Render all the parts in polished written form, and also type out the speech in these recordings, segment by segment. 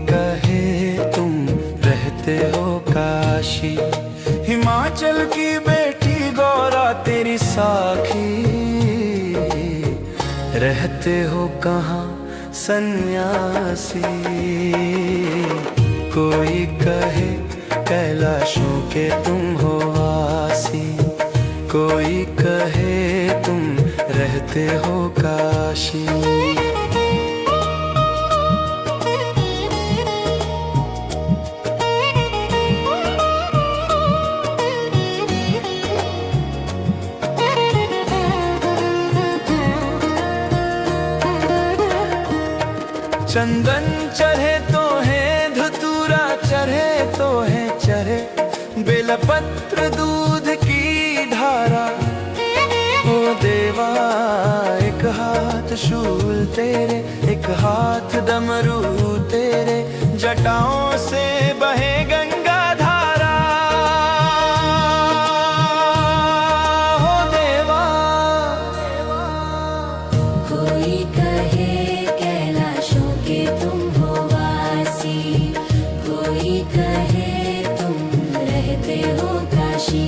कहे तुम रहते हो काशी, हिमाचल की बेटी गौरा तेरी साखी, रहते हो कहाँ सन्यासी। कोई कहे कैलाशों के तुम हो वासी, कोई कहे तुम रहते हो काशी। चंदन चढ़े तो है धतूरा, चढ़े तो है चढ़े बेलपत्र दूध की धारा। ओ देवा एक हाथ शूल तेरे, एक हाथ डमरू तेरे, जटाओं से बहे गंगा धारा। हो देवा कोई कहे कैलाशों के तुम हो वासी, कोई कहे तुम रहते हो काशी।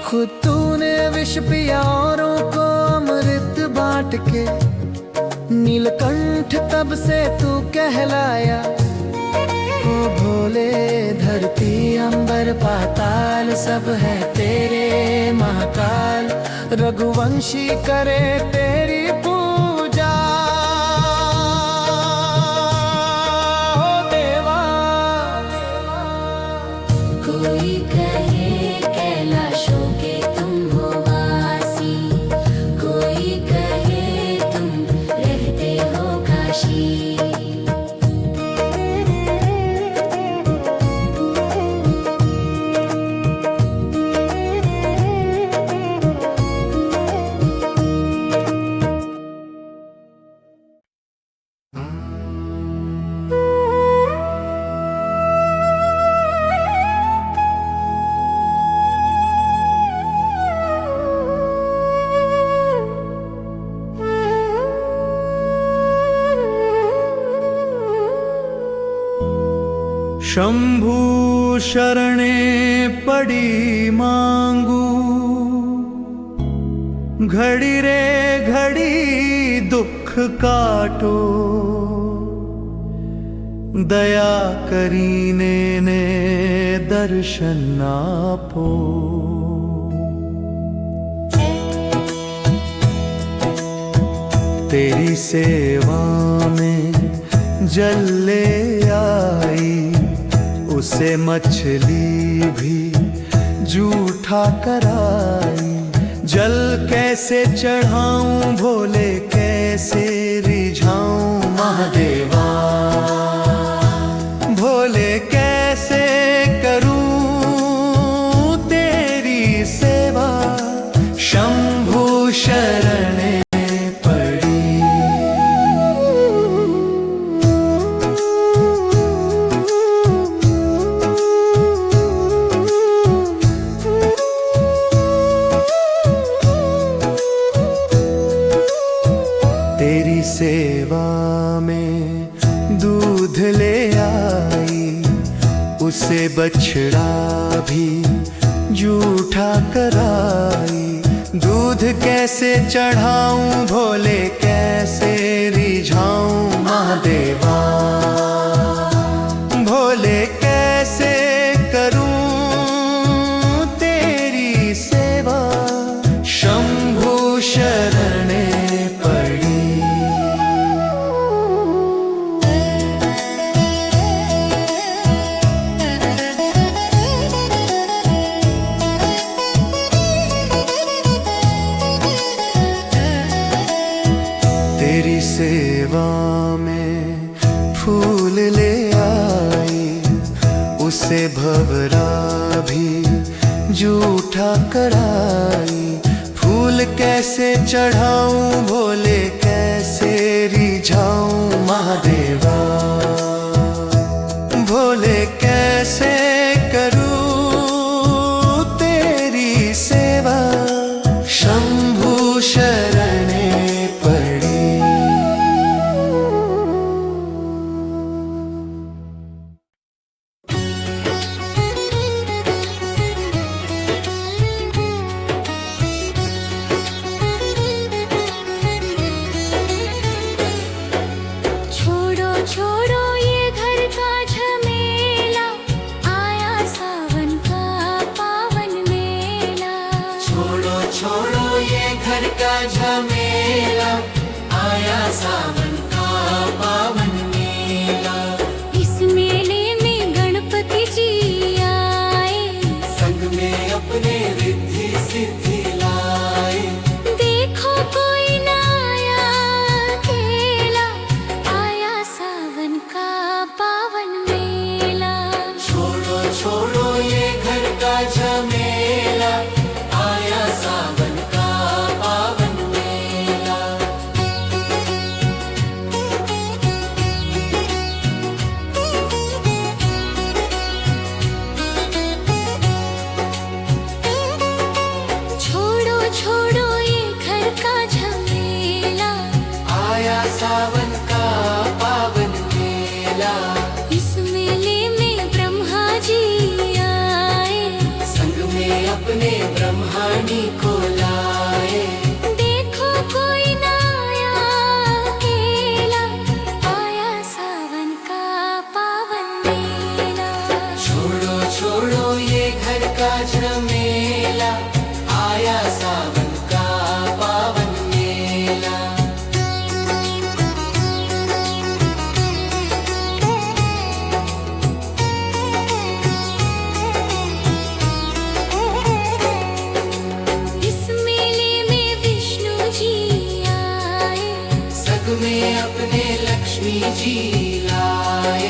खुद तूने विष पिया औरों को अमृत बांट के, नीलकंठ तब से तू कहलाया। ओ भोले धरती अंबर पाताल सब है तेरे महाकाल, रघुवंशी करे तेरी पूजा। हो देवा कोई कहे कैलाशों के तुम हो वासी, कोई कहे तुम रहते हो काशी। शंभु शरणे पड़ी मांगू, घड़ी रे घड़ी दुख काटो। दया करीने ने दर्शन आपो, तेरी सेवा में जल ले आई, उसे मछली भी जूठा कराई। जल कैसे चढ़ाऊं भोले कैसे रिझाऊं महादेवा, भोले कैसे करूं तेरी सेवा। शंभु शरणे सेवा में दूध ले आई, उसे बछड़ा भी जूठा कराई। दूध कैसे चढ़ाऊं भोले कैसे रिझाऊं महादेवा, भोले कैसे करूं तेरी सेवा। शंभु शरणे तेरी सेवा में फूल ले आई, उसे भवरा भी जूठा कराई। फूल कैसे चढ़ाऊं भोले कैसे रिझाऊं महादेवा, छोड़ो ये घर का झमेला, आया सावन का पावन मेला। छोड़ो छोड़ो ये घर का झमेला, आया सावन का पावन मेला। इस मेले में गणपति जी आए, संग में अपने रिद्धि सिद्धि लाए। देखो कोई ना आया अकेला, आया सावन का पावन मेला। छोड़ो छोड़ो ये घर का झमेला, आया सावन का पावन मेला। छोड़ो छोड़ो ये घर का झमेला, आया सावन का पावन मेला। इस मेले में ब्रह्मा जी आए, संग में अपने ब्रह्माणी को लाए। देखो कोई ना आया अकेला, आया सावन का पावन मेला। छोड़ो छोड़ो ये घर का झमेला, आया सावन का पावन मेला। इस मेले में विष्णु जी आए, संग में अपने लक्ष्मी जी लाए।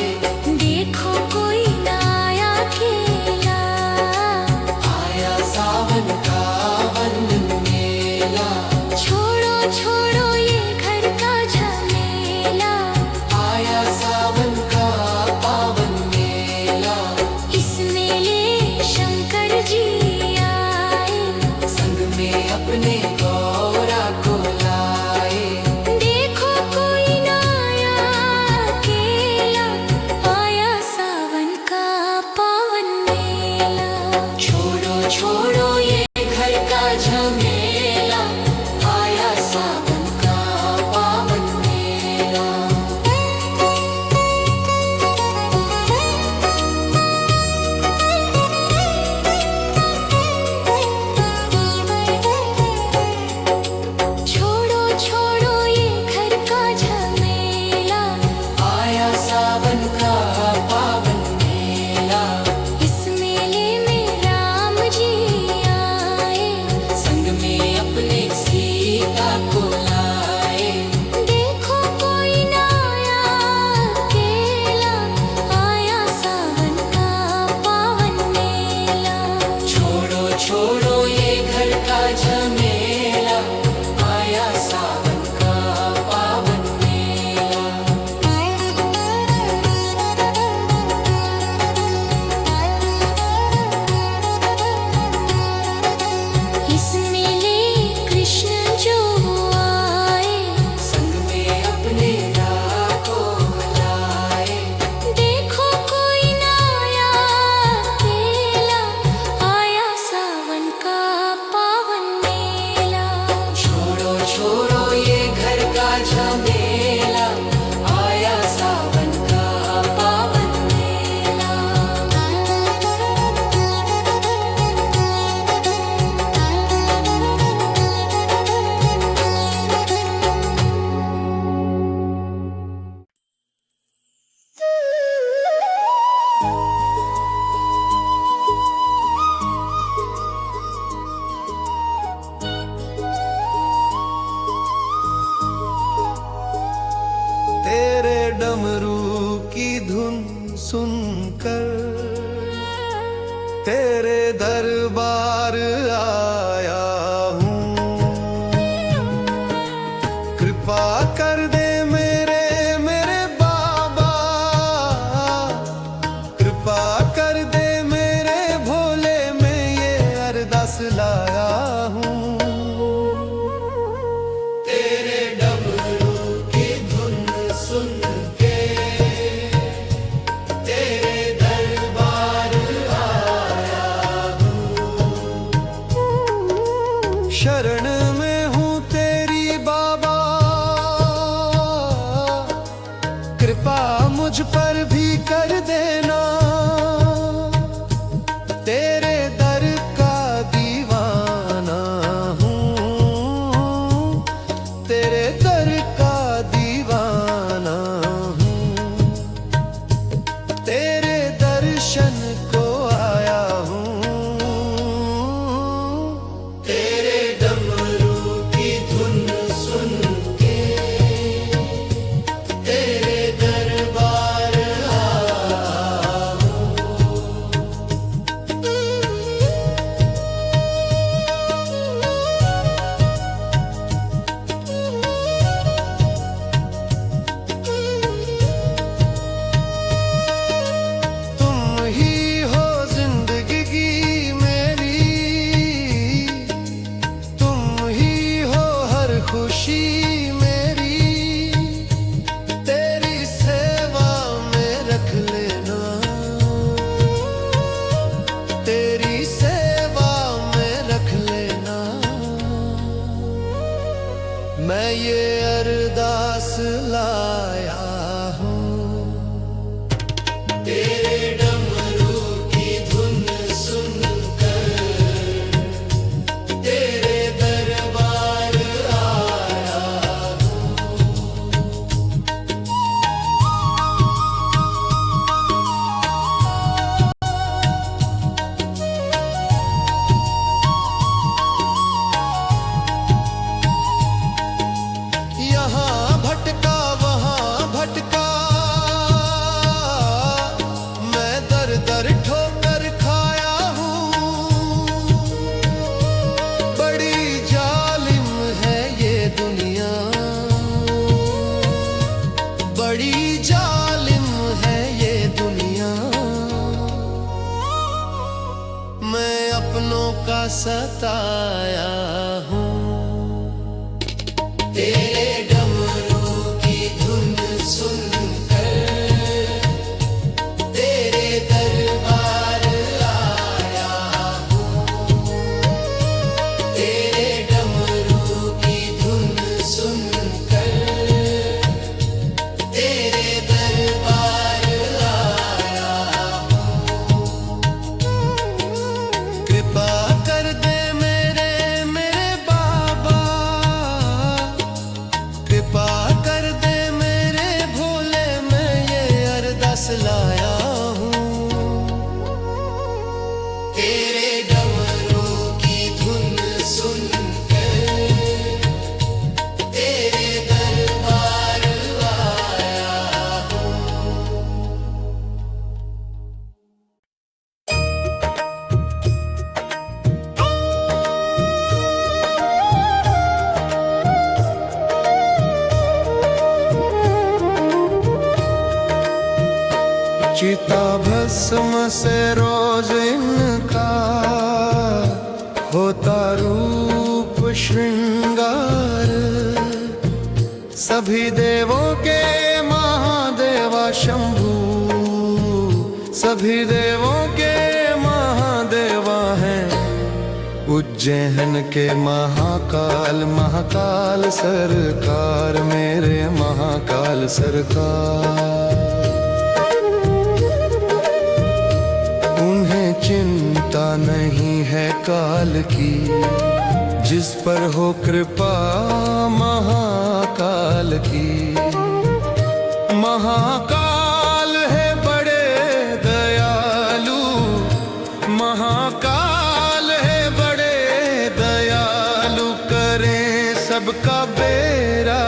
देखो कोई ना आया अकेला, आया सावन का वन मेला। छोड़ो छोड़ो ये घर का झमेला, आया सावन का पावन मेला। इस मेले शंकर जी आए, संग में अपने गौरा को लाए। देखो कोई ना आया अकेला, आया सावन का पावन मेला। छोड़ो छोड़ो ये घर का झमेला, आया सावन का पावन मेला। छोड़ो छोड़ो ये घर का झमेला, आया सावन का पावन मेला। इस मेले में राम जी आए, संग में अपने सीता को लाए। देखो कोई ना आया अकेला, आया सावन का पावन मेला। छोड़ो छोड़ो ये घर का झमेला, आया सावन का पावन मेला। इस मेले कृष्ण जो आए, संग में अपने राह को लाए। देखो कोई ना आया अकेला, आया सावन का पावन मेला। छोड़ो छोड़ो ये घर का झमेला, आया सावन का पावन मेला। तेरे डमरू की धुन सुनकर तेरे दरबार आया हूँ। कृपा कर दे मेरे मेरे बाबा, कृपा कर दे मेरे भोले, मैं ये अरदास लाया हूँ। तेरे डमरू की धुन सुन के तेरे दरबार आया हूँ। मुझ पर भी कर देना, तेरे दर का दीवाना हूँ, तेरे दर का दीवाना हूँ, तेरे दर्शन को आया हूँ, तेरे डमरू की धुन सुन के तेरे दरबार आया हूँ। तुम ही हो जिंदगी की मेरी, तुम ही हो हर खुशी मेरी, तेरी सेवा में रख लेना, तेरी सेवा में रख लेना। मैं ये अरदास लाया हूँ, तेरे डमरू की धुन सुनकर तेरे दरबार आया हूँ। यहाँ भटका वहाँ भटका, मैं दर दर ठोकर खाया हूँ। बड़ी जालिम है ये दुनिया, बड़ी जालिम है ये दुनिया। मैं अपनों का सताया हूँ, तेरे डमरू की धुन सुनकर तेरे दरबार आया हूँ, तेरे डमरू की धुन सुनकर तेरे दरबार आया हूँ। कृपा कर दे मेरे मेरे बाबा, कृपा कर दे मेरे भोले, मैं ये अरदास लाया हूँ। तेरे डमरू की धुन सुनकर तेरे दरबार आया हूँ। चिता भस्म से रोज इनका होता रूप श्रृंगार, सभी देवों के महादेवा शंभू, सभी देवों के महादेवा हैं। उज्जैन के महाकाल महाकाल सरकार, मेरे महाकाल सरकार। उन्हें चिंता नहीं है काल की, जिस पर हो कृपा महाकाल की। महाकाल है बड़े दयालु, महाकाल है बड़े दयालु, करें सबका बेड़ा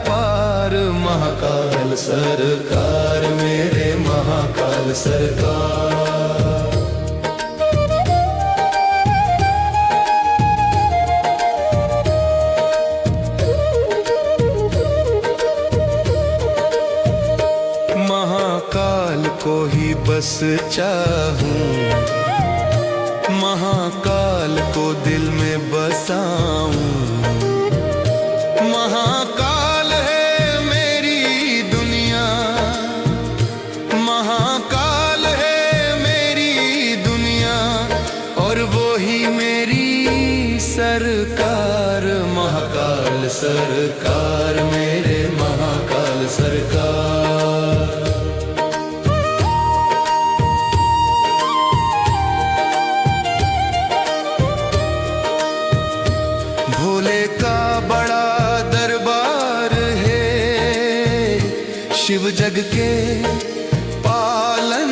पार। महाकाल सरकार, मेरे महाकाल सरकार। महाकाल को ही बस चाहूं, महाकाल को दिल में बसाऊं। महाकाल है मेरी दुनिया, महाकाल है मेरी दुनिया, और वो ही मेरी सरकार। महाकाल सरकार, मेरे महाकाल सरकार। जग के पालनहार,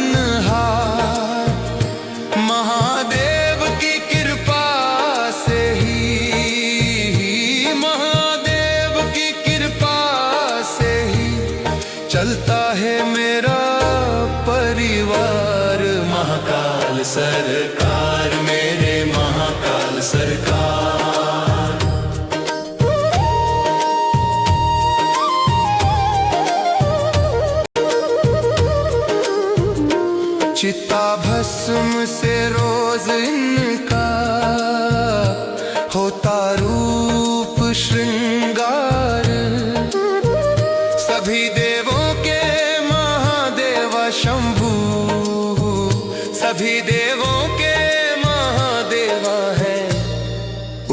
महादेव की कृपा से ही, महादेव की कृपा से ही चलता है मेरा परिवार। महाकाल सरकार, मेरे महाकाल सरकार। चिता भस्म से रोज इनका होता रूप श्रृंगार, सभी देवों के महादेवा शंभू, सभी देवों के महादेवा हैं।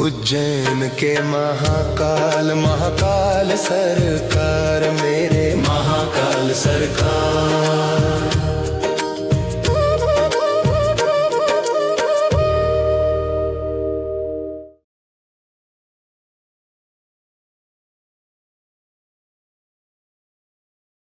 उज्जैन के महाकाल, महाकाल सरकार, मेरे महाकाल सरकार।